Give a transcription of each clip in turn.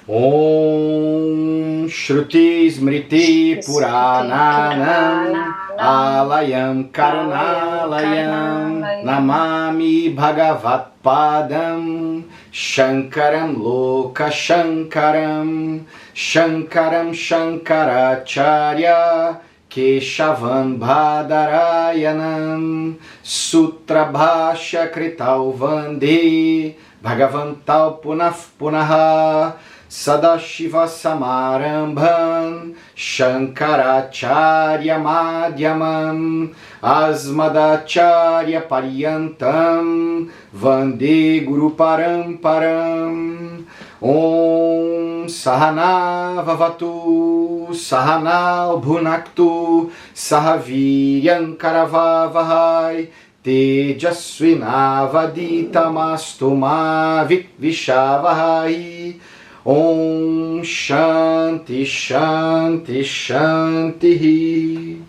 Om Shruti Smriti Purananam Alayam Karunalayam Namami Bhagavat Padam Shankaram Loka Shankaram Shankaram Shankaracharya Keshavan Bhadarayanam Sutra Bhashya Krital Vande Bhagavantal Punaf Punaha Sadashiva Samarambham Shankaracharya Madhyamam Asmadacharya Paryantam Vande Guru Paramparam. Om Sahana Vavatu Sahana Bhunaktu Sahaviryam Karavavahai Tejasvinavaditamastu ma Vitvishavahai. Om Shanti Shanti Shanti.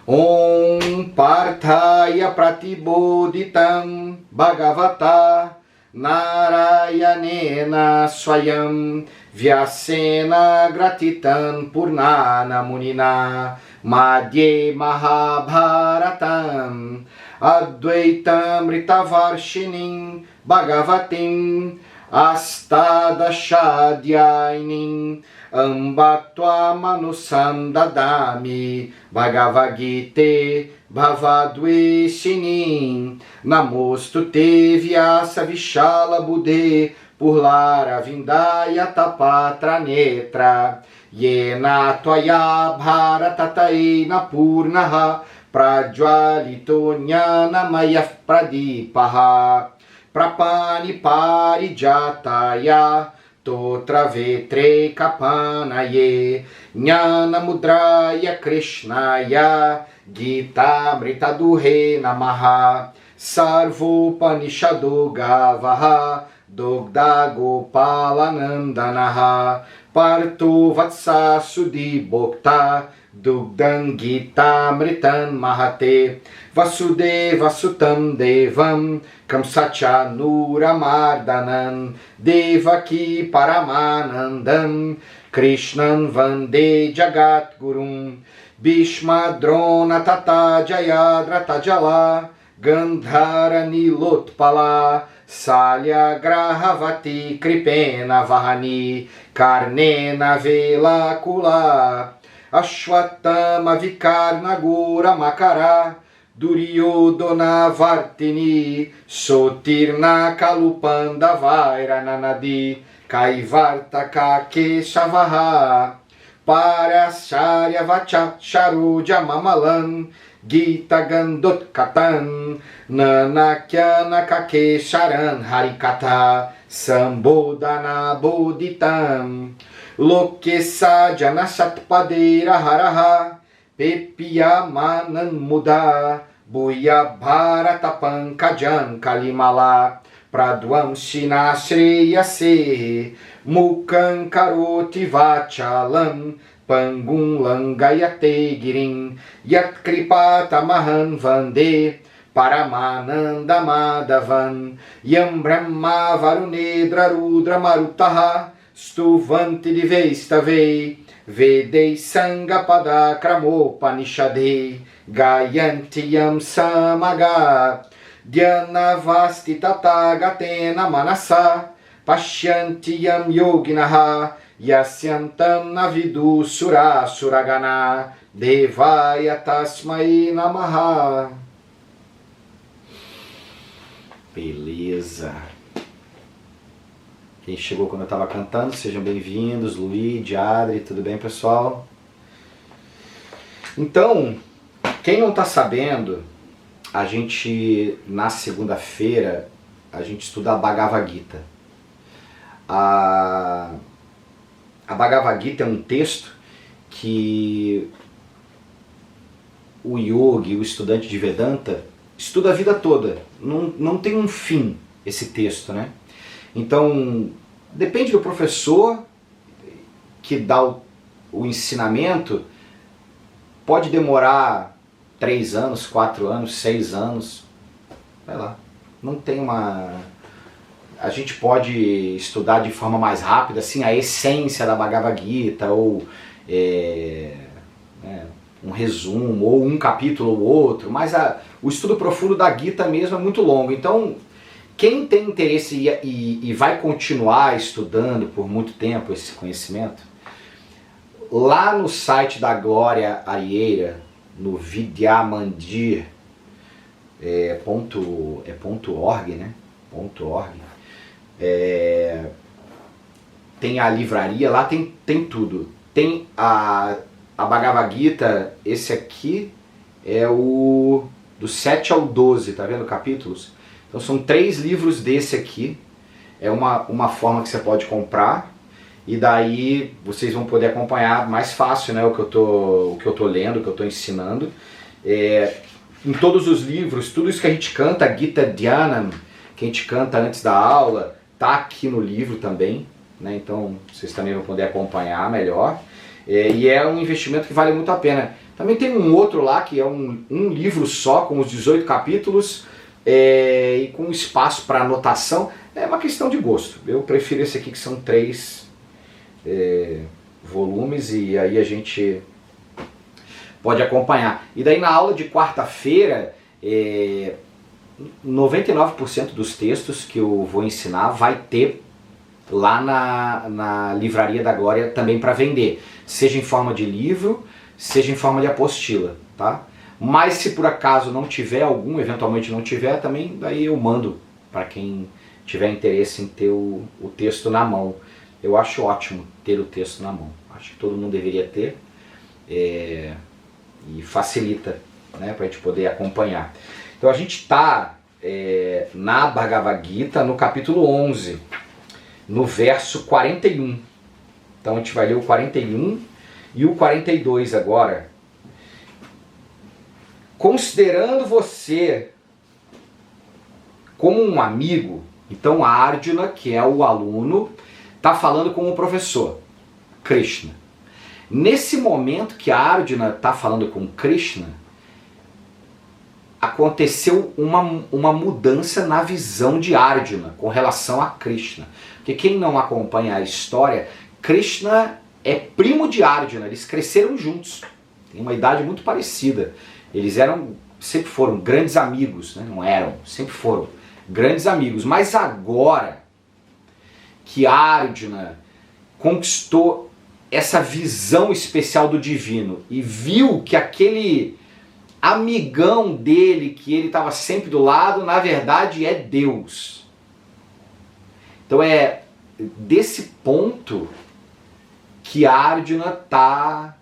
Om Parthaya Pratibodhitam Bhagavata Narayanena Swayam Vyasena Gratitam Purnana Munina Madhye Mahabharatam Advaitam Ritavarshinim Bhagavatim Astadashadhyainim Ambatva Manusandadami Bhagavad Gita Bhavadvesinim Namostu te Vyasa Vishala Buddhe Purlara Vindaya Tapatra Netra Yena Tvaya Bharatatai Purnaha Prajwalito Jnana Maya Pradipaha Prapani Parijataya Totra Vetre Kapanaye Jnana Mudraya Krishnaya Gita Amrita Duhe Namaha Sarvopanishado Gavaha Dogda Gopalanandanaha Parto Vatsa Sudhi Bhokta Dugdam Gita Amritam Mahate Vasudeva Sutam Devam Kamsacha Nuramardanam Devaki Paramanandam Krishnan Vande Jagat Gurum Bhishma Drona Tata Jayadra Tajala Gandhara Nilotpala Salya Grahavati Kripena Vahani Karnena Vela Kula Ashwatthama Vikarna Gura Makara Duryodhana Vartini Sotirna Kalupanda Vairananadi Kaivartaka Keshavaha Parasharya Vacha Sharuja Mamalan Gita Gandot Katan Nanakyana Kakesharan Harikata Sambodhana Bodhitam Lokesa Janasatpadeira Haraha Pepiya Manan Muda Buya Bharata Pankajan Kalimala Pradvam Shinashreya Se Mukhan Karoti Vachalam Pangum Langayate Girim Yat Kripata Mahan Vande Paramananda Madhavan Yam Brahma Varunedra Rudra Marutaha Stuvanti Divestave Vedei Sangapada Kramopanishade Gayantiyam Samaga Dhyanavasti Tathagatena Manasa Pashyantiyam Yoginaha Yasyantam Navidu Sura Suragana Devaya Tasmai Namaha. Beleza. Quem chegou quando eu estava cantando, sejam bem-vindos, Luiz, Adri, tudo bem, pessoal? Então, quem não está sabendo, a gente, na segunda-feira, a gente estuda a Bhagavad Gita. A Bhagavad Gita é um texto que o yogi, o estudante de Vedanta, estuda a vida toda. Não tem um fim esse texto, né? Então, depende do professor que dá o ensinamento, pode demorar 3 anos, 4 anos, 6 anos, vai lá. Não tem a gente pode estudar de forma mais rápida, assim, a essência da Bhagavad Gita, ou né, um resumo, ou um capítulo ou outro, mas o estudo profundo da Gita mesmo é muito longo. Então, quem tem interesse e vai continuar estudando por muito tempo esse conhecimento, lá no site da Glória Arieira, no Vidyamandir, .org, né? .org. Tem a livraria, lá tem tudo. Tem a Bhagavad Gita, esse aqui é o do 7 ao 12, tá vendo capítulos? Então são 3 livros desse aqui, é uma forma que você pode comprar, e daí vocês vão poder acompanhar mais fácil, né, o que eu tô lendo, o que eu tô ensinando. Em todos os livros, tudo isso que a gente canta, Gita Dhyanam, que a gente canta antes da aula, tá aqui no livro também, né, então vocês também vão poder acompanhar melhor. E é um investimento que vale muito a pena. Também tem um outro lá que é um livro só, com os 18 capítulos, e com espaço para anotação. É uma questão de gosto. Eu prefiro esse aqui, que são 3 volumes, e aí a gente pode acompanhar. E daí na aula de quarta-feira, 99% dos textos que eu vou ensinar vai ter lá na Livraria da Glória também para vender, seja em forma de livro, seja em forma de apostila, tá? Mas se por acaso não tiver algum, eventualmente não tiver, também daí eu mando para quem tiver interesse em ter o texto na mão. Eu acho ótimo ter o texto na mão, acho que todo mundo deveria ter, e facilita, né, para a gente poder acompanhar. Então a gente está na Bhagavad Gita, no capítulo 11, no verso 41. Então a gente vai ler o 41 e o 42 agora. Considerando você como um amigo, então Arjuna, que é o aluno, está falando com o professor, Krishna. Nesse momento que Arjuna está falando com Krishna, aconteceu uma mudança na visão de Arjuna com relação a Krishna. Porque quem não acompanha a história, Krishna é primo de Arjuna, eles cresceram juntos, tem uma idade muito parecida. Eles sempre foram grandes amigos, né? Não eram, sempre foram grandes amigos. Mas agora que Arjuna conquistou essa visão especial do divino e viu que aquele amigão dele, que ele estava sempre do lado, na verdade é Deus. Então é desse ponto que Arjuna está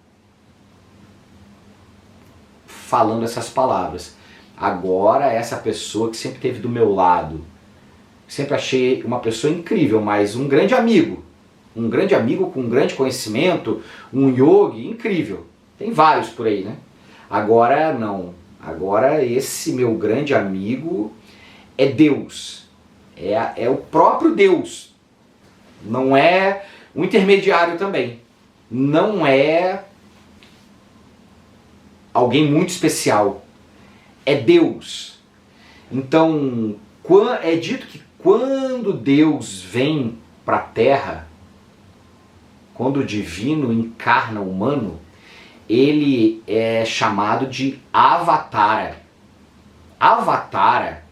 falando essas palavras. Agora essa pessoa que sempre esteve do meu lado, sempre achei uma pessoa incrível, mas um grande amigo com um grande conhecimento, um yogi incrível. Tem vários por aí, né? Agora não. Agora esse meu grande amigo é Deus. É o próprio Deus. Não é um intermediário também. Não é alguém muito especial. É Deus. Então, é dito que quando Deus vem para a Terra, quando o divino encarna o humano, ele é chamado de Avatara. Avatara,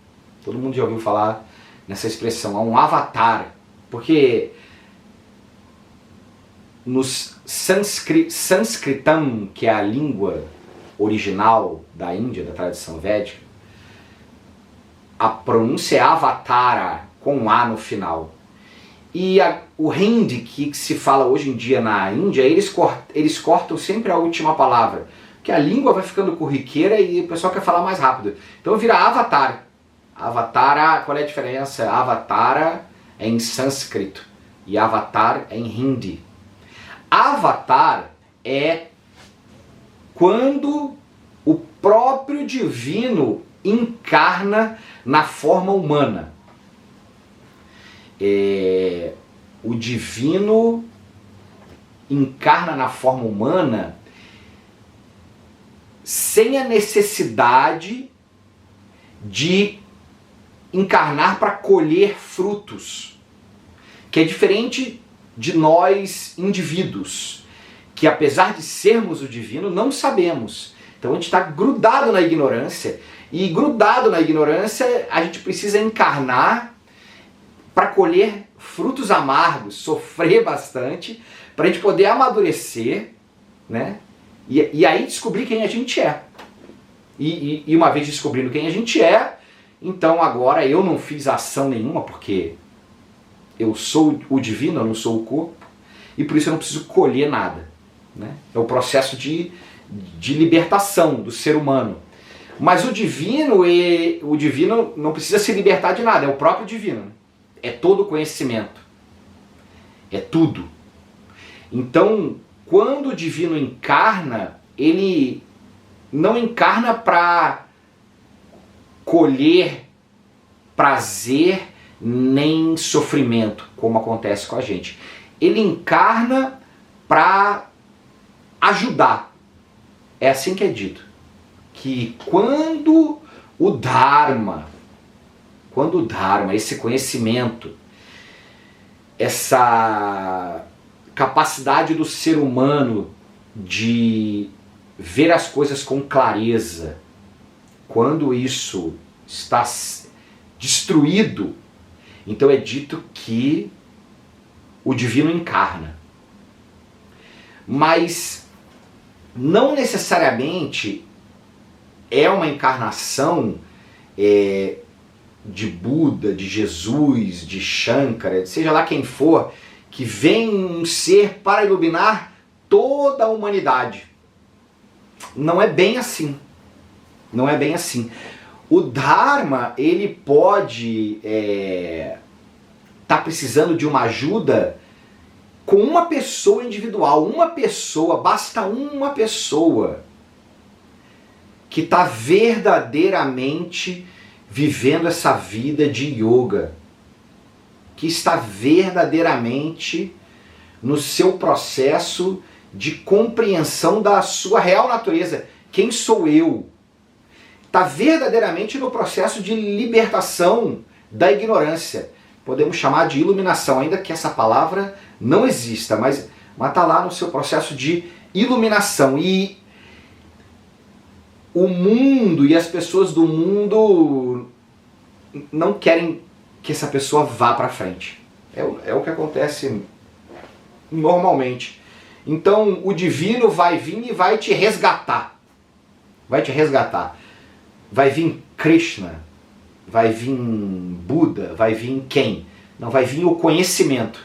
todo mundo já ouviu falar nessa expressão, é um avatar, porque no Sanskritam, que é a língua original da Índia, da tradição védica, a pronúncia é Avatara, com A no final. E o Hindi, que se fala hoje em dia na Índia, eles cortam sempre a última palavra, porque a língua vai ficando corriqueira e o pessoal quer falar mais rápido. Então vira Avatar. Avatara, qual é a diferença? Avatara é em sânscrito e Avatar é em Hindi. Avatar é quando o próprio divino encarna na forma humana. O divino encarna na forma humana sem a necessidade de encarnar para colher frutos, que é diferente de nós indivíduos, que apesar de sermos o divino, não sabemos. Então a gente está grudado na ignorância, e grudado na ignorância a gente precisa encarnar para colher frutos amargos, sofrer bastante, para a gente poder amadurecer, né? E aí descobrir quem a gente é. E uma vez descobrindo quem a gente é, então agora eu não fiz ação nenhuma, porque eu sou o divino, eu não sou o corpo, e por isso eu não preciso colher nada, né? É o processo de libertação do ser humano. Mas o divino não precisa se libertar de nada, é o próprio divino. É todo conhecimento. É tudo. Então, quando o divino encarna, ele não encarna para colher prazer nem sofrimento, como acontece com a gente. Ele encarna para ajudar. É assim que é dito. Que quando o Dharma, esse conhecimento, essa capacidade do ser humano de ver as coisas com clareza, quando isso está destruído, então é dito que o divino encarna. Mas não necessariamente é uma encarnação de Buda, de Jesus, de Shankara, seja lá quem for, que vem um ser para iluminar toda a humanidade. Não é bem assim. Não é bem assim. O Dharma, ele pode tá precisando de uma ajuda com uma pessoa individual. Uma pessoa, basta uma pessoa que está verdadeiramente vivendo essa vida de yoga, que está verdadeiramente no seu processo de compreensão da sua real natureza. Quem sou eu? Está verdadeiramente no processo de libertação da ignorância. Podemos chamar de iluminação, ainda que essa palavra não exista, mas está lá no seu processo de iluminação. E o mundo e as pessoas do mundo não querem que essa pessoa vá para frente. É o que acontece normalmente. Então o divino vai vir e vai te resgatar. Vai te resgatar. Vai vir Krishna, vai vir Buda, vai vir quem? Não, vai vir o conhecimento.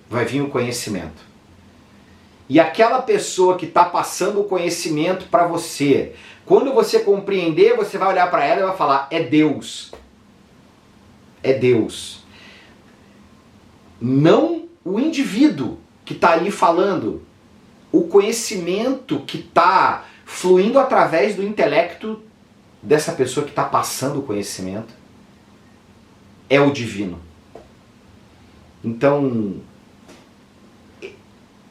Vai vir o conhecimento. E aquela pessoa que está passando o conhecimento para você, quando você compreender, você vai olhar para ela e vai falar, é Deus. É Deus. Não o indivíduo que está ali falando. O conhecimento que está fluindo através do intelecto dessa pessoa que está passando o conhecimento é o divino. Então,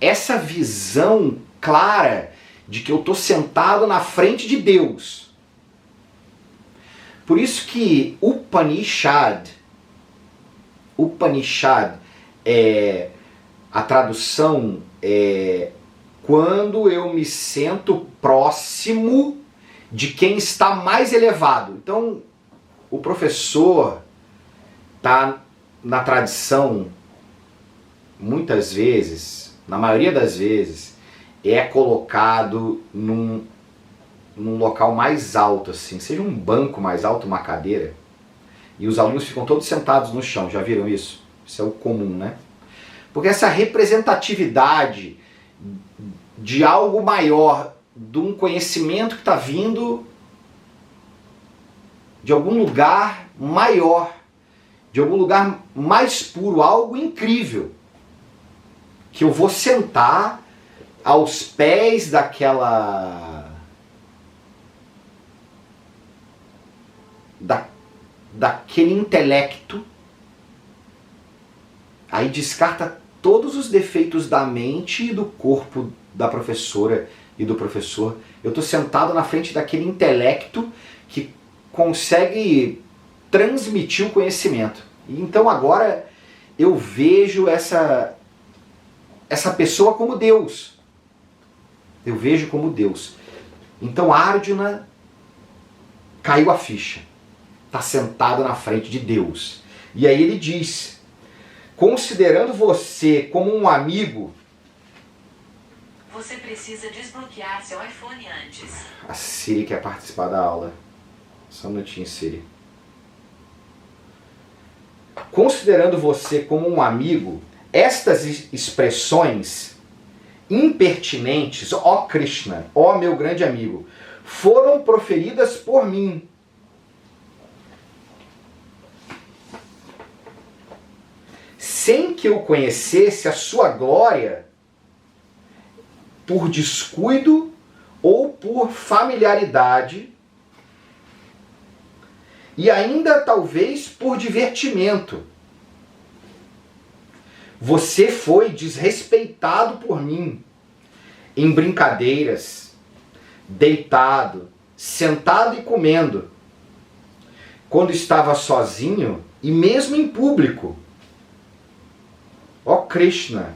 essa visão clara de que eu estou sentado na frente de Deus. Por isso que Upanishad é a tradução quando eu me sinto próximo de quem está mais elevado. Então, o professor está na tradição, muitas vezes, na maioria das vezes, é colocado num local mais alto, assim, seja um banco mais alto, uma cadeira, e os alunos ficam todos sentados no chão. Já viram isso? Isso é o comum, né? Porque essa representatividade de algo maior, de um conhecimento que está vindo de algum lugar maior, de algum lugar mais puro, algo incrível, que eu vou sentar aos pés daquele intelecto, aí descarta todos os defeitos da mente e do corpo da professora e do professor. Eu estou sentado na frente daquele intelecto que consegue transmitir o conhecimento. Então agora eu vejo essa pessoa como Deus. Eu vejo como Deus. Então Arjuna caiu a ficha. Está sentado na frente de Deus. E aí ele diz: considerando você como um amigo... Você precisa desbloquear seu iPhone antes. A Siri quer participar da aula. Só um minutinho, Siri. Considerando você como um amigo, estas expressões impertinentes, ó Krishna, ó meu grande amigo, foram proferidas por mim. Sem que eu conhecesse a sua glória, por descuido ou por familiaridade, e ainda talvez por divertimento. Você foi desrespeitado por mim em brincadeiras, deitado, sentado e comendo, quando estava sozinho e mesmo em público. Ó Krishna,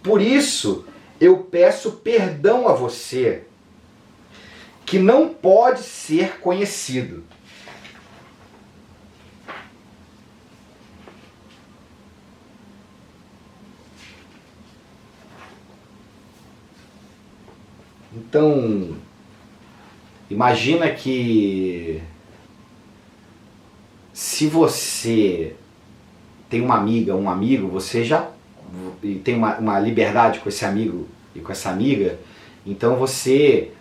por isso eu peço perdão a você, que não pode ser conhecido. Então, imagina que se você tem uma amiga, um amigo, você já tem uma liberdade com esse amigo e com essa amiga, então você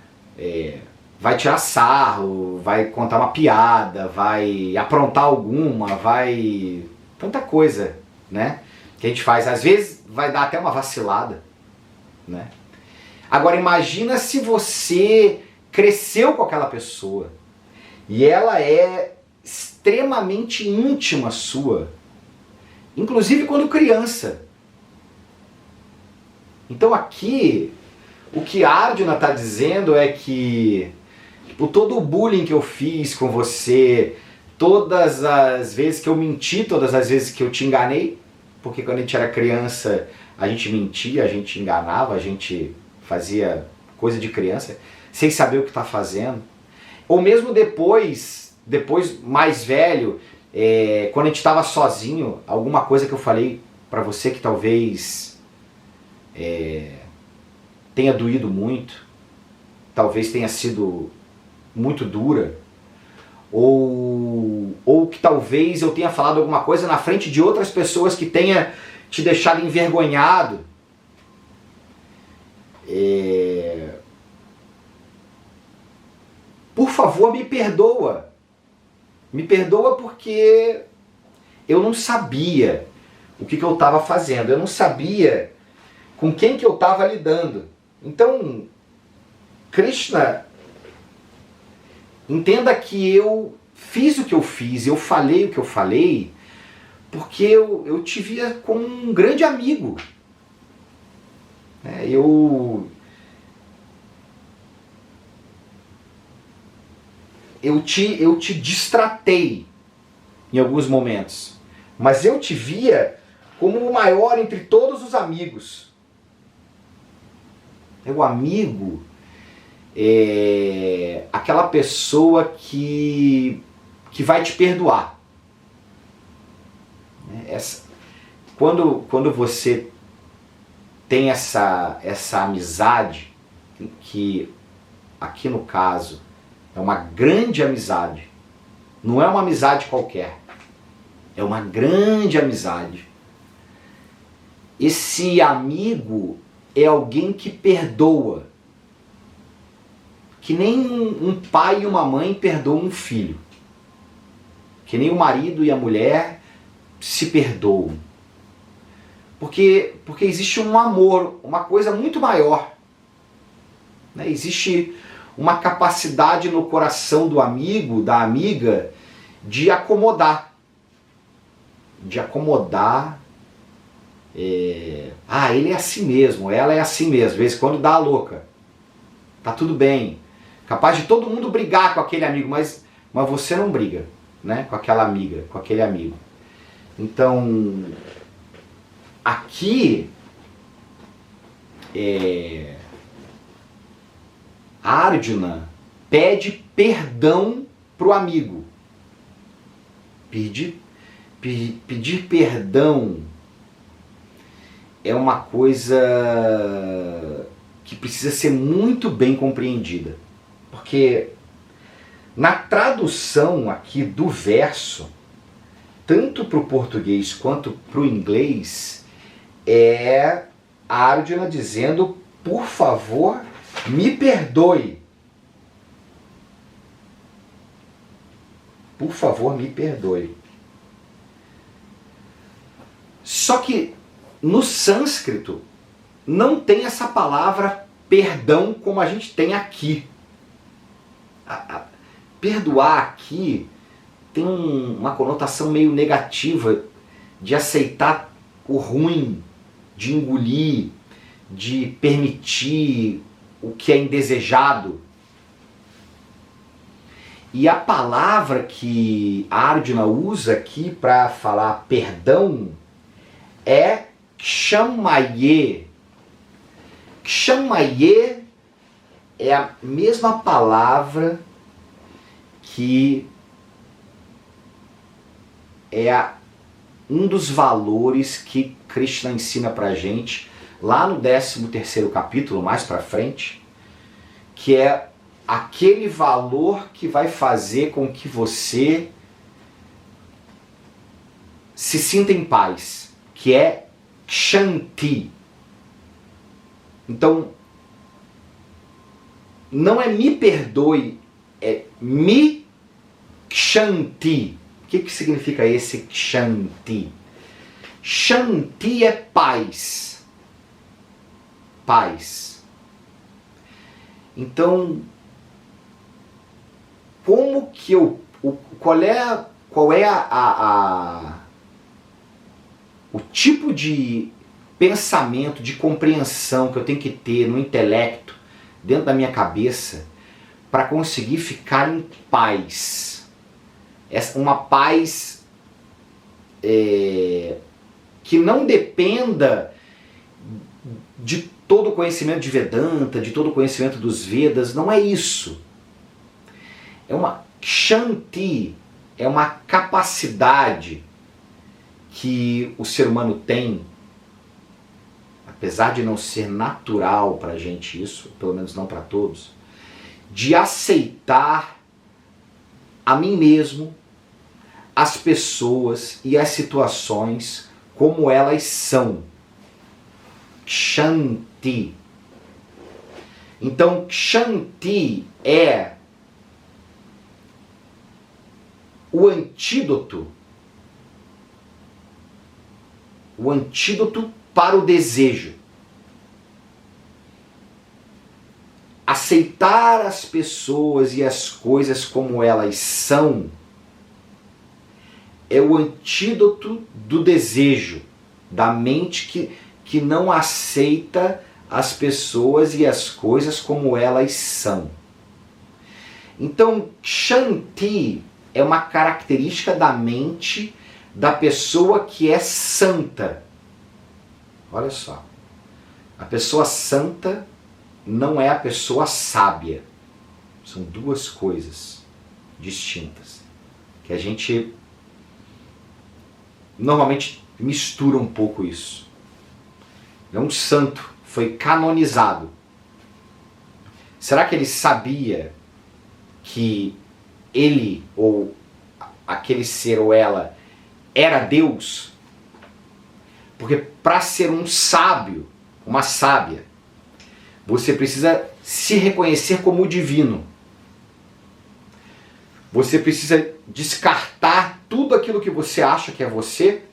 vai tirar sarro, vai contar uma piada, vai aprontar alguma, vai... tanta coisa, né? Que a gente faz. Às vezes vai dar até uma vacilada, né? Agora imagina se você cresceu com aquela pessoa e ela é extremamente íntima sua, inclusive quando criança. Então aqui o que Arjuna está dizendo é que todo o bullying que eu fiz com você, todas as vezes que eu menti, todas as vezes que eu te enganei, porque quando a gente era criança a gente mentia, a gente enganava, a gente fazia coisa de criança, sem saber o que está fazendo. Ou mesmo depois mais velho, quando a gente estava sozinho, alguma coisa que eu falei para você que talvez tenha doído muito, talvez tenha sido muito dura, ou que talvez eu tenha falado alguma coisa na frente de outras pessoas que tenha te deixado envergonhado. Por favor, me perdoa. Me perdoa porque eu não sabia o que eu estava fazendo. Eu não sabia com quem que eu estava lidando. Então, Krishna, entenda que eu fiz o que eu fiz, eu falei o que eu falei, porque eu te via como um grande amigo. Eu te distratei em alguns momentos, mas eu te via como o maior entre todos os amigos. O amigo é aquela pessoa que vai te perdoar. Quando você tem essa amizade, que aqui no caso é uma grande amizade, não é uma amizade qualquer, é uma grande amizade. Esse amigo é alguém que perdoa, que nem um pai e uma mãe perdoam um filho, que nem o marido e a mulher se perdoam. Porque existe um amor, uma coisa muito maior. Né? Existe uma capacidade no coração do amigo, da amiga, de acomodar. De acomodar. Ele é assim mesmo, ela é assim mesmo. Às vezes quando dá a louca. Tá tudo bem. Capaz de todo mundo brigar com aquele amigo, mas mas você não briga, né, com aquela amiga, com aquele amigo. Então, aqui, Arjuna pede perdão para o amigo. Pedir perdão é uma coisa que precisa ser muito bem compreendida. Porque na tradução aqui do verso, tanto para o português quanto para o inglês, é Arjuna dizendo, por favor, me perdoe. Por favor, me perdoe. Só que no sânscrito não tem essa palavra perdão como a gente tem aqui. Perdoar aqui tem uma conotação meio negativa de aceitar o ruim, de engolir, de permitir o que é indesejado. E a palavra que Arjuna usa aqui para falar perdão é kshammaye. Kshammaye é a mesma palavra que é um dos valores que Krishna ensina pra gente lá no 13º capítulo, mais pra frente, que é aquele valor que vai fazer com que você se sinta em paz, que é Kshanti. Então, não é me perdoe, é me Kshanti. O que significa esse Kshanti? Shanti é paz. Paz. Então, como que qual é o tipo de pensamento, de compreensão que eu tenho que ter no intelecto, dentro da minha cabeça, para conseguir ficar em paz? Uma paz que não dependa de todo o conhecimento de Vedanta, de todo o conhecimento dos Vedas, não é isso. É uma Kshanti, é uma capacidade que o ser humano tem, apesar de não ser natural para a gente isso, pelo menos não para todos, de aceitar a mim mesmo, as pessoas e as situações como elas são. Kshanti. Então, Kshanti é o antídoto para o desejo. Aceitar as pessoas e as coisas como elas são é o antídoto do desejo, da mente que não aceita as pessoas e as coisas como elas são. Então, Kshanti é uma característica da mente da pessoa que é santa. Olha só, a pessoa santa não é a pessoa sábia. São duas coisas distintas, que a gente normalmente mistura um pouco isso. É um santo, foi canonizado. Será que ele sabia que ele, ou aquele ser ou ela, era Deus? Porque para ser um sábio, uma sábia, você precisa se reconhecer como divino. Você precisa descartar tudo aquilo que você acha que é você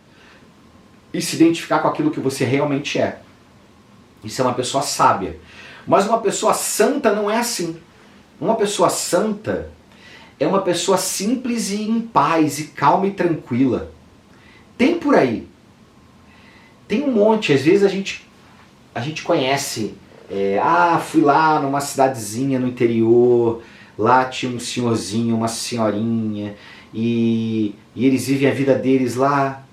e se identificar com aquilo que você realmente é. Isso é uma pessoa sábia. Mas uma pessoa santa não é assim. Uma pessoa santa é uma pessoa simples e em paz, e calma e tranquila. Tem por aí. Tem um monte. Às vezes a gente conhece. Fui lá numa cidadezinha no interior, lá tinha um senhorzinho, uma senhorinha, e eles vivem a vida deles lá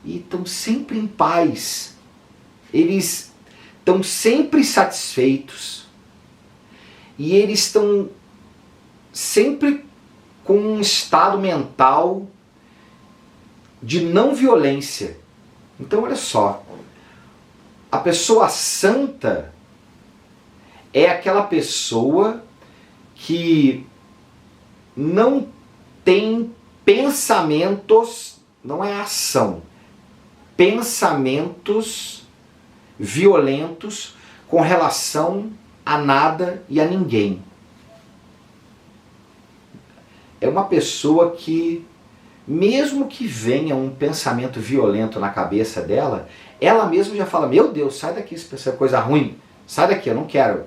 e estão sempre em paz. Eles estão sempre satisfeitos e eles estão sempre com um estado mental de não violência. Então olha só, a pessoa santa é aquela pessoa que não tem pensamentos, não é ação, pensamentos violentos com relação a nada e a ninguém. É uma pessoa que, mesmo que venha um pensamento violento na cabeça dela, ela mesma já fala, meu Deus, sai daqui, essa coisa ruim, sai daqui, eu não quero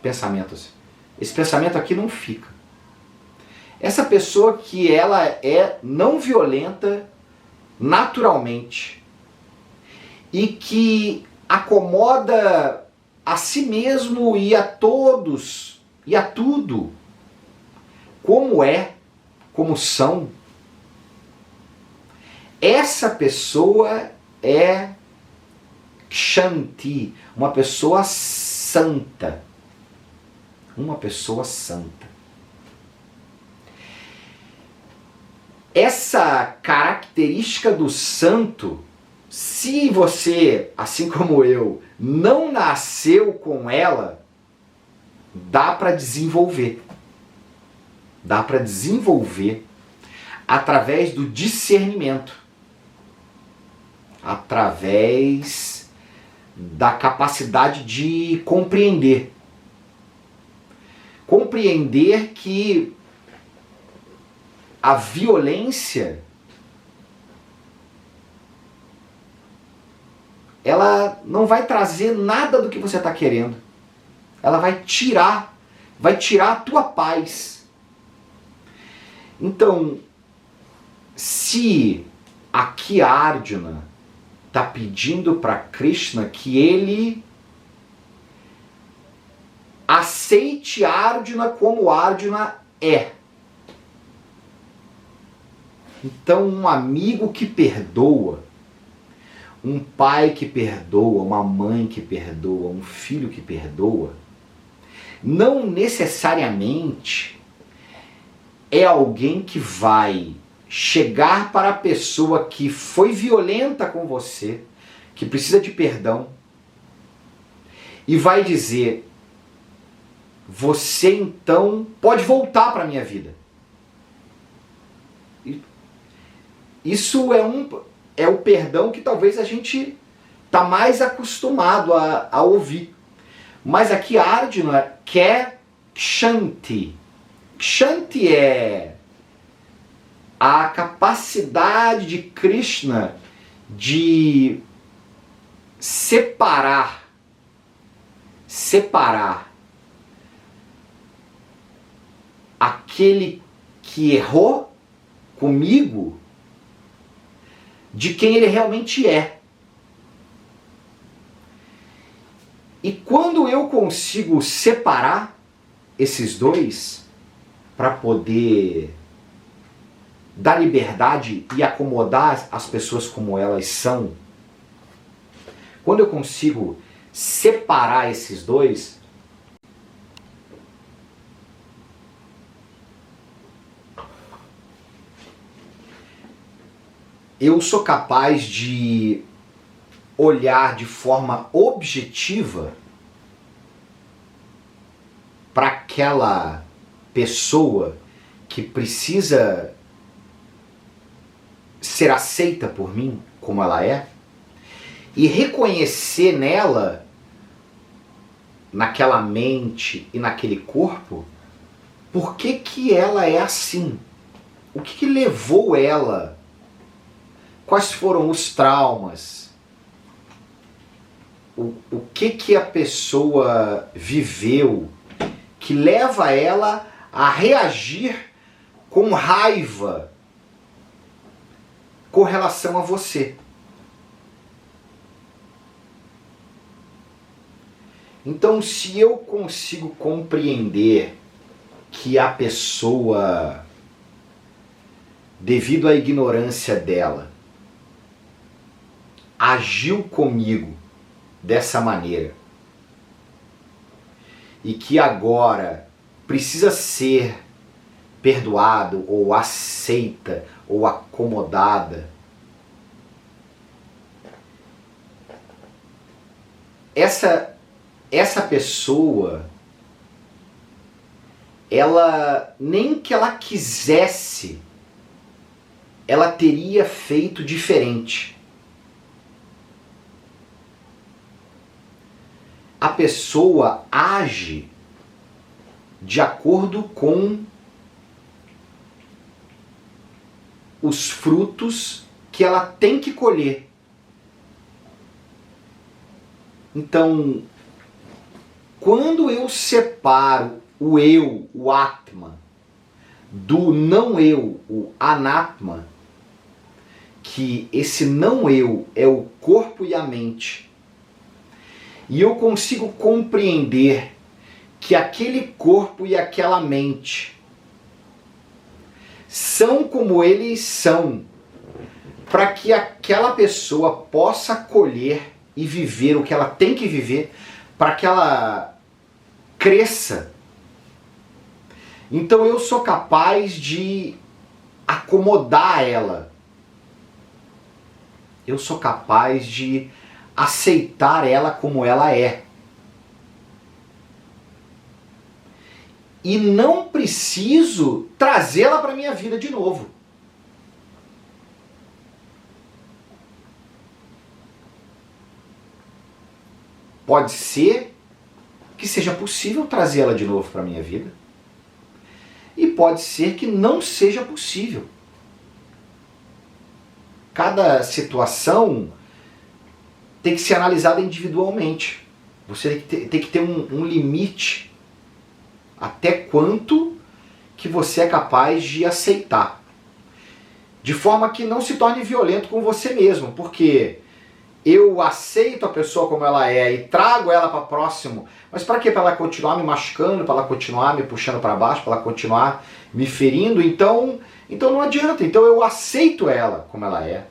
pensamentos. Esse pensamento aqui não fica. Essa pessoa que ela é não violenta naturalmente e que acomoda a si mesmo e a todos e a tudo como é, como são, essa pessoa é Kshanti, uma pessoa santa. Uma pessoa santa. Essa característica do santo, se você, assim como eu, não nasceu com ela, dá para desenvolver. Dá para desenvolver através do discernimento, através da capacidade de compreender. Compreender que a violência ela não vai trazer nada do que você está querendo. Ela vai tirar a tua paz. Então, se aqui Arjuna está pedindo para Krishna que ele aceite Arjuna como Arjuna é. Então, um amigo que perdoa, um pai que perdoa, uma mãe que perdoa, um filho que perdoa, não necessariamente é alguém que vai chegar para a pessoa que foi violenta com você, que precisa de perdão, e vai dizer, você então pode voltar para a minha vida. Isso é o perdão que talvez a gente está mais acostumado a ouvir. Mas aqui Arjuna quer Kshanti. Kshanti é a capacidade de Krishna de separar aquele que errou comigo de quem ele realmente é. E quando eu consigo separar esses dois para poder dar liberdade e acomodar as pessoas como elas são, quando eu consigo separar esses dois, eu sou capaz de olhar de forma objetiva para aquela pessoa que precisa ser aceita por mim como ela é e reconhecer nela, naquela mente e naquele corpo, por que ela é assim, o que levou ela, quais foram os traumas, o que a pessoa viveu que leva ela a reagir com raiva com relação a você. Então, se eu consigo compreender que a pessoa, devido à ignorância dela, agiu comigo dessa maneira e que agora precisa ser perdoado ou aceita ou acomodada, essa pessoa, ela, nem que ela quisesse, ela teria feito diferente. A pessoa age de acordo com os frutos que ela tem que colher. Então, quando eu separo o eu, o Atma, do não eu, o Anatma, que esse não eu é o corpo e a mente, e eu consigo compreender que aquele corpo e aquela mente são como eles são, para que aquela pessoa possa colher e viver o que ela tem que viver, para que ela cresça. Então eu sou capaz de acomodar ela. Eu sou capaz de aceitar ela como ela é. E não preciso trazê-la para a minha vida de novo. Pode ser que seja possível trazê-la de novo para a minha vida. E pode ser que não seja possível. Cada situação tem que ser analisada individualmente. Você tem que ter um limite até quanto que você é capaz de aceitar. De forma que não se torne violento com você mesmo, porque eu aceito a pessoa como ela é e trago ela para próximo, mas para quê? Para ela continuar me machucando, para ela continuar me puxando para baixo, para ela continuar me ferindo? Então não adianta. Então eu aceito ela como ela é,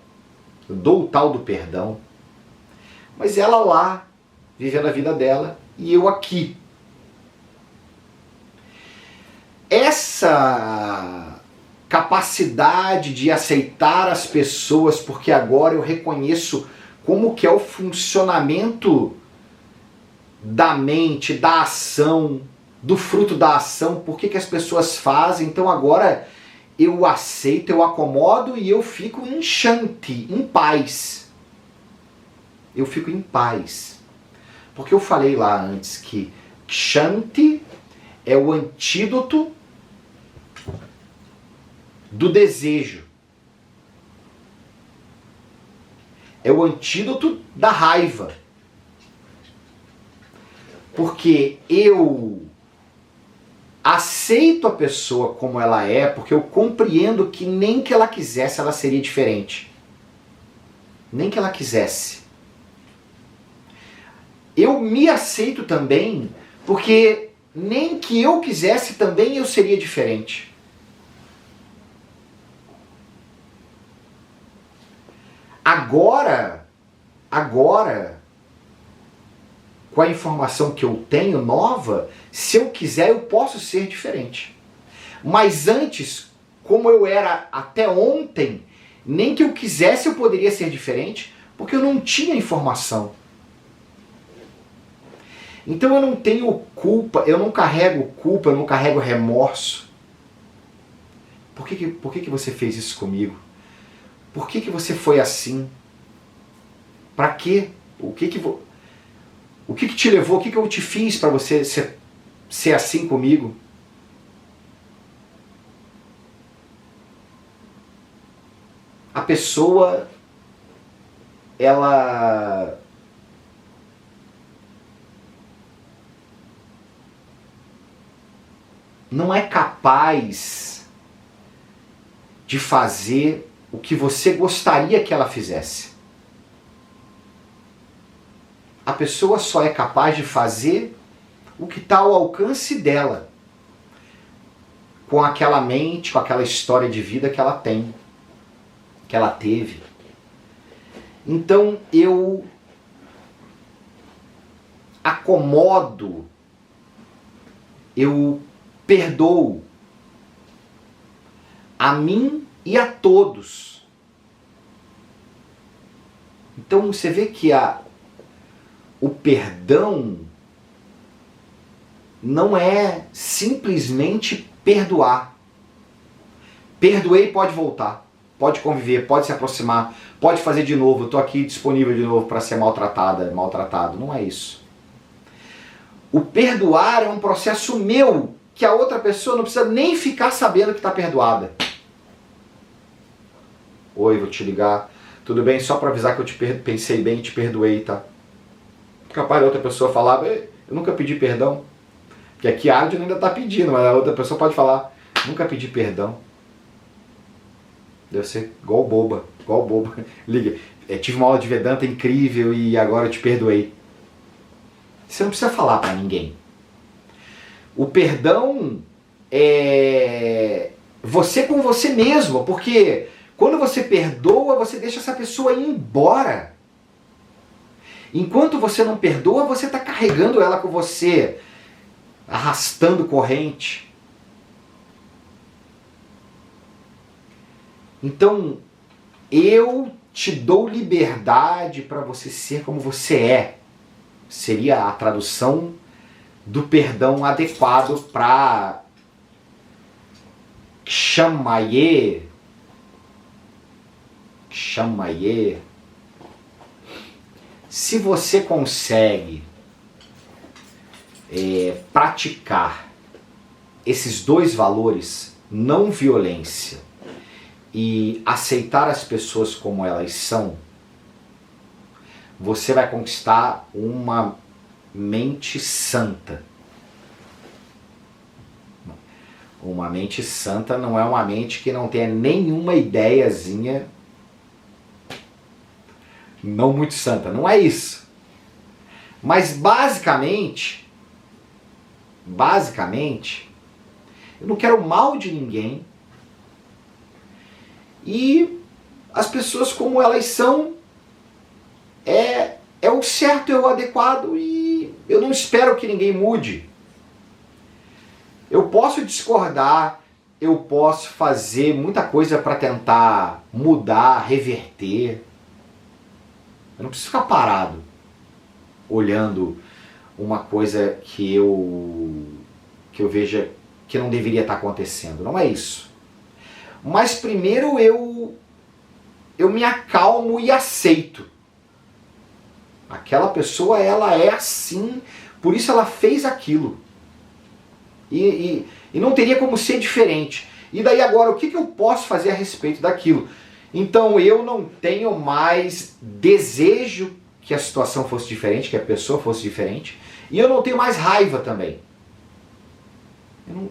eu dou o tal do perdão, mas ela lá, vivendo a vida dela, e eu aqui. Essa capacidade de aceitar as pessoas, porque agora eu reconheço como que é o funcionamento da mente, da ação, do fruto da ação, por que as pessoas fazem. Então agora eu aceito, eu acomodo e eu fico em shanti, em paz. Eu fico em paz. Porque eu falei lá antes que shanti é o antídoto do desejo. É o antídoto da raiva. Porque eu aceito a pessoa como ela é, porque eu compreendo que nem que ela quisesse, ela seria diferente. Nem que ela quisesse. Eu me aceito também, porque nem que eu quisesse também eu seria diferente. Agora, com a informação que eu tenho nova, se eu quiser eu posso ser diferente. Mas antes, como eu era até ontem, nem que eu quisesse eu poderia ser diferente, porque eu não tinha informação. Então eu não tenho culpa, eu não carrego culpa, eu não carrego remorso. Por que você fez isso comigo? Por que você foi assim? Para quê? O que te levou? O que eu te fiz para você ser assim comigo? A pessoa, ela não é capaz de fazer o que você gostaria que ela fizesse. A pessoa só é capaz de fazer o que está ao alcance dela. com aquela mente, com aquela história de vida que ela tem, que ela teve. Então eu acomodo, eu perdoo a mim e a todos. Então você vê que o perdão não é simplesmente perdoar. Perdoei, pode voltar, pode conviver, pode se aproximar, pode fazer de novo, eu estou aqui disponível de novo para ser maltratado. Não é isso. O perdoar é um processo meu, que a outra pessoa não precisa nem ficar sabendo que está perdoada. Oi, vou te ligar. Tudo bem? Só para avisar que eu pensei bem e te perdoei, tá? Capaz a outra pessoa falar, eu nunca pedi perdão. Porque aqui a Adriana ainda está pedindo, mas a outra pessoa pode falar, nunca pedi perdão. Deve ser igual boba. Liga, tive uma aula de Vedanta incrível e agora eu te perdoei. Você não precisa falar para ninguém. O perdão é você com você mesmo, porque quando você perdoa, você deixa essa pessoa ir embora. Enquanto você não perdoa, você está carregando ela com você, arrastando corrente. Então, eu te dou liberdade para você ser como você é. Seria a tradução do perdão adequado para Kshamaya. Se você consegue praticar esses dois valores, não violência e aceitar as pessoas como elas são, você vai conquistar uma mente santa. Uma mente santa não é uma mente que não tenha nenhuma ideiazinha não muito santa, não é isso. Mas basicamente, eu não quero o mal de ninguém e as pessoas como elas são é o certo, é o adequado e eu não espero que ninguém mude. Eu posso discordar, eu posso fazer muita coisa para tentar mudar, reverter. Eu não preciso ficar parado olhando uma coisa que eu veja que não deveria estar acontecendo. Não é isso. Mas primeiro eu me acalmo e aceito. Aquela pessoa, ela é assim, por isso ela fez aquilo. E não teria como ser diferente. E daí agora, o que eu posso fazer a respeito daquilo? Então eu não tenho mais desejo que a situação fosse diferente, que a pessoa fosse diferente. E eu não tenho mais raiva também.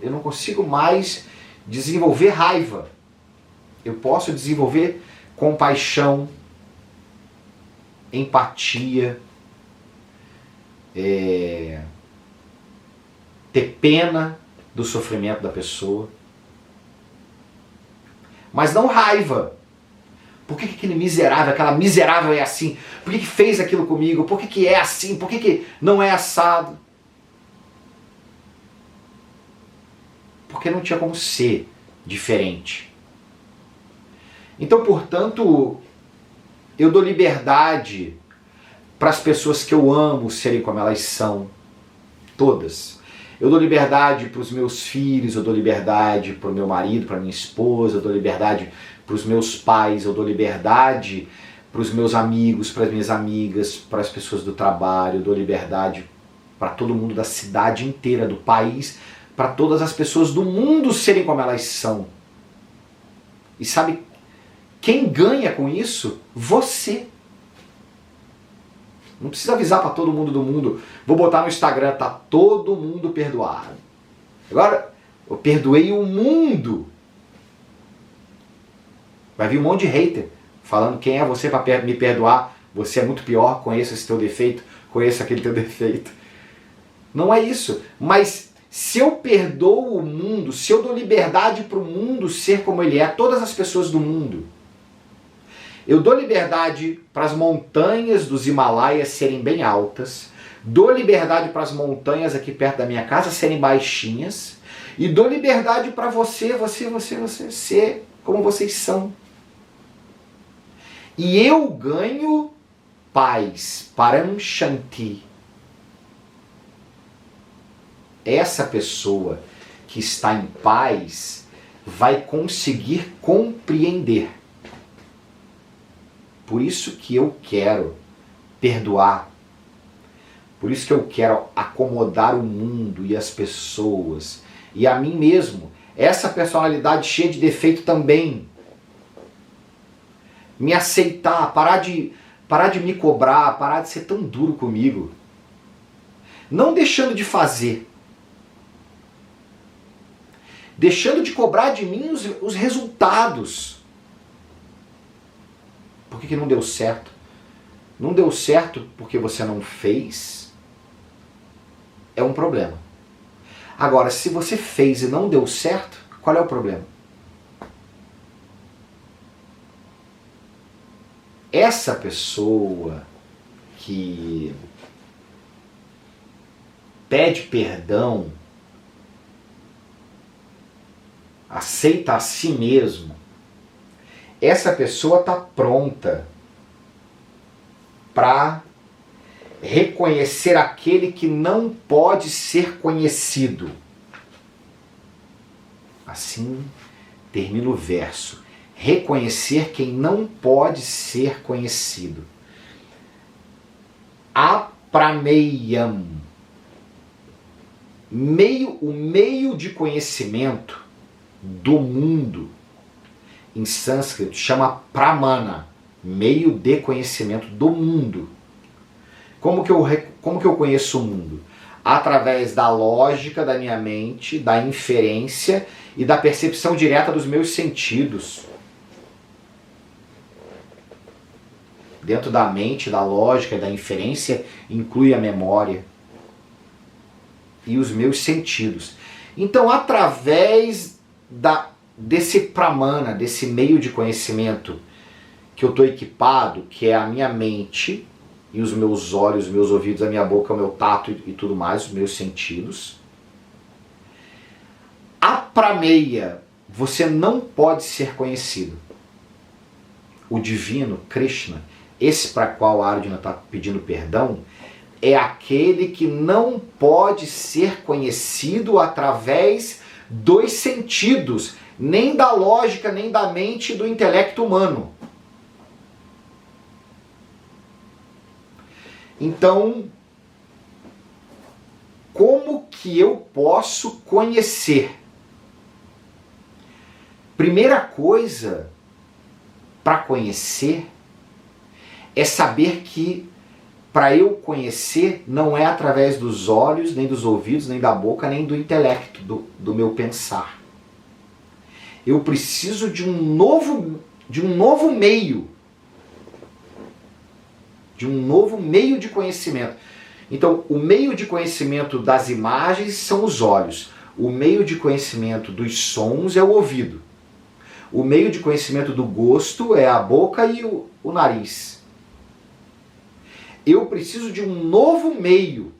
Eu não consigo mais desenvolver raiva. Eu posso desenvolver compaixão, empatia, ter pena do sofrimento da pessoa. Mas não raiva. Por que aquele miserável, aquela miserável é assim? Por que fez aquilo comigo? Por que é assim? Por que não é assado? Porque não tinha como ser diferente. Então, portanto, eu dou liberdade para as pessoas que eu amo serem como elas são. Todas. Eu dou liberdade para os meus filhos, eu dou liberdade para o meu marido, para a minha esposa, eu dou liberdade para os meus pais, eu dou liberdade para os meus amigos, para as minhas amigas, para as pessoas do trabalho, eu dou liberdade para todo mundo da cidade inteira, do país, para todas as pessoas do mundo serem como elas são. E sabe quem ganha com isso? Você. Não precisa avisar para todo mundo do mundo. Vou botar no Instagram, tá todo mundo perdoado. Agora, eu perdoei o mundo. Vai vir um monte de hater falando quem é você para me perdoar. Você é muito pior, conheço esse teu defeito, conheço aquele teu defeito. Não é isso. Mas Se eu perdoo o mundo, se eu dou liberdade para o mundo ser como ele é, todas as pessoas do mundo, eu dou liberdade para as montanhas dos Himalaias serem bem altas, dou liberdade para as montanhas aqui perto da minha casa serem baixinhas, e dou liberdade para você ser como vocês são. E eu ganho paz, param shanti. Essa pessoa que está em paz vai conseguir compreender. Por isso que eu quero perdoar. Por isso que eu quero acomodar o mundo e as pessoas e a mim mesmo. Essa personalidade cheia de defeito também. Me aceitar, parar de me cobrar, parar de ser tão duro comigo. Não deixando de fazer. Deixando de cobrar de mim os resultados. Por que não deu certo? Não deu certo porque você não fez? É um problema. Agora, se você fez e não deu certo, qual é o problema? Essa pessoa que pede perdão, aceita a si mesmo, essa pessoa está pronta para reconhecer aquele que não pode ser conhecido. Assim termina o verso. Reconhecer quem não pode ser conhecido. Aprameyam. O meio de conhecimento do mundo, em sânscrito, chama pramana, meio de conhecimento do mundo. Como que eu conheço o mundo? Através da lógica da minha mente, da inferência e da percepção direta dos meus sentidos. Dentro da mente, da lógica e da inferência, inclui a memória e os meus sentidos. Então, através desse pramana, desse meio de conhecimento que eu estou equipado, que é a minha mente e os meus olhos, os meus ouvidos, a minha boca, o meu tato e tudo mais, os meus sentidos. Aprameia, você não pode ser conhecido. O divino, Krishna, esse para qual a Arjuna está pedindo perdão, é aquele que não pode ser conhecido através dos sentidos, nem da lógica, nem da mente e do intelecto humano. Então, como que eu posso conhecer? Primeira coisa para conhecer é saber que para eu conhecer não é através dos olhos, nem dos ouvidos, nem da boca, nem do intelecto, do meu pensar. Eu preciso de um novo meio. De um novo meio de conhecimento. Então, o meio de conhecimento das imagens são os olhos. O meio de conhecimento dos sons é o ouvido. O meio de conhecimento do gosto é a boca e o nariz. Eu preciso de um novo meio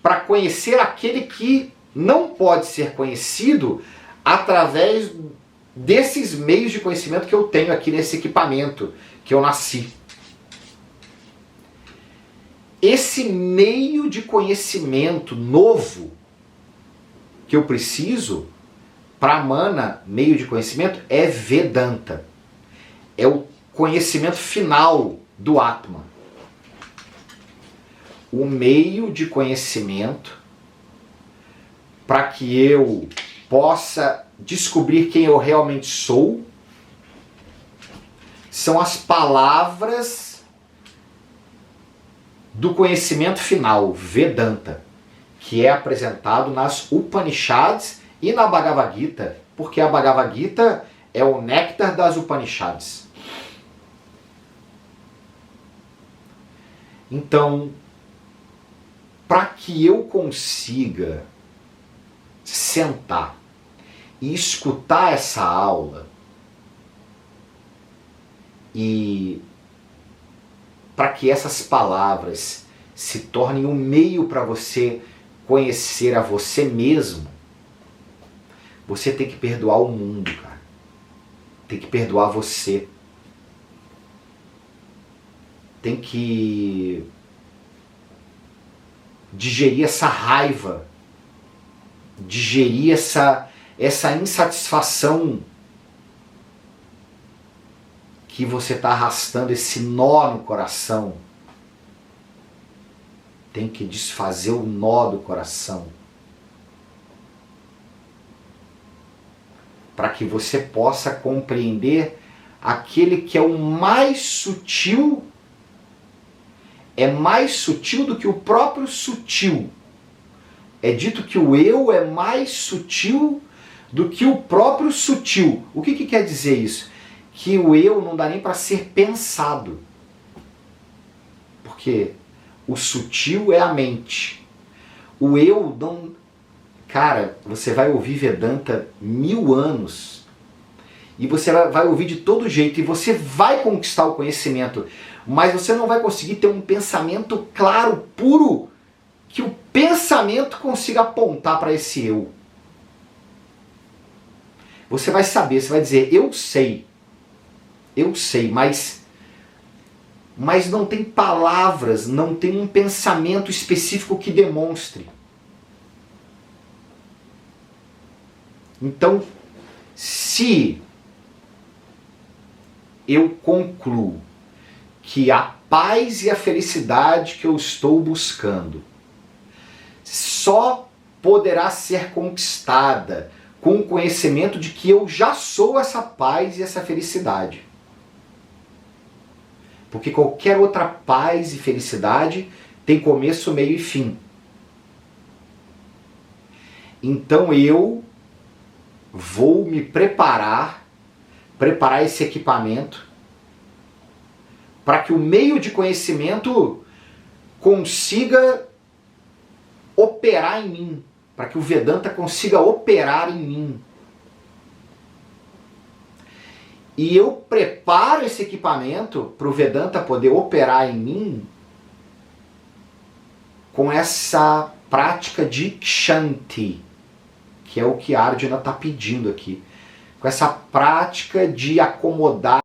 para conhecer aquele que não pode ser conhecido através desses meios de conhecimento que eu tenho aqui nesse equipamento que eu nasci. Esse meio de conhecimento novo que eu preciso, pramana, meio de conhecimento, é Vedanta. É o conhecimento final do Atma. O meio de conhecimento para que eu possa descobrir quem eu realmente sou são as palavras do conhecimento final, Vedanta, que é apresentado nas Upanishads e na Bhagavad Gita, porque a Bhagavad Gita é o néctar das Upanishads. Então, para que eu consiga sentar e escutar essa aula, e para que essas palavras se tornem um meio para você conhecer a você mesmo, você tem que perdoar o mundo, cara. Tem que perdoar você. Tem que digerir essa raiva, digerir essa insatisfação que você está arrastando, esse nó no coração. Tem que desfazer o nó do coração, para que você possa compreender aquele que é o mais sutil, é mais sutil do que o próprio sutil. É dito que o eu é mais sutil do que o próprio sutil. O que quer dizer isso? Que o eu não dá nem para ser pensado. Porque o sutil é a mente. O eu não... Cara, você vai ouvir Vedanta 1000 anos e você vai ouvir de todo jeito e você vai conquistar o conhecimento, mas você não vai conseguir ter um pensamento claro, puro, que o pensamento consiga apontar para esse eu. Você vai saber, você vai dizer, eu sei, mas não tem palavras, não tem um pensamento específico que demonstre. Então, se eu concluo que a paz e a felicidade que eu estou buscando só poderá ser conquistada com o conhecimento de que eu já sou essa paz e essa felicidade. Porque qualquer outra paz e felicidade tem começo, meio e fim. Então eu vou me preparar esse equipamento para que o meio de conhecimento consiga operar em mim, para que o Vedanta consiga operar em mim. E eu preparo esse equipamento para o Vedanta poder operar em mim com essa prática de Kshanti, que é o que Arjuna está pedindo aqui. Com essa prática de acomodar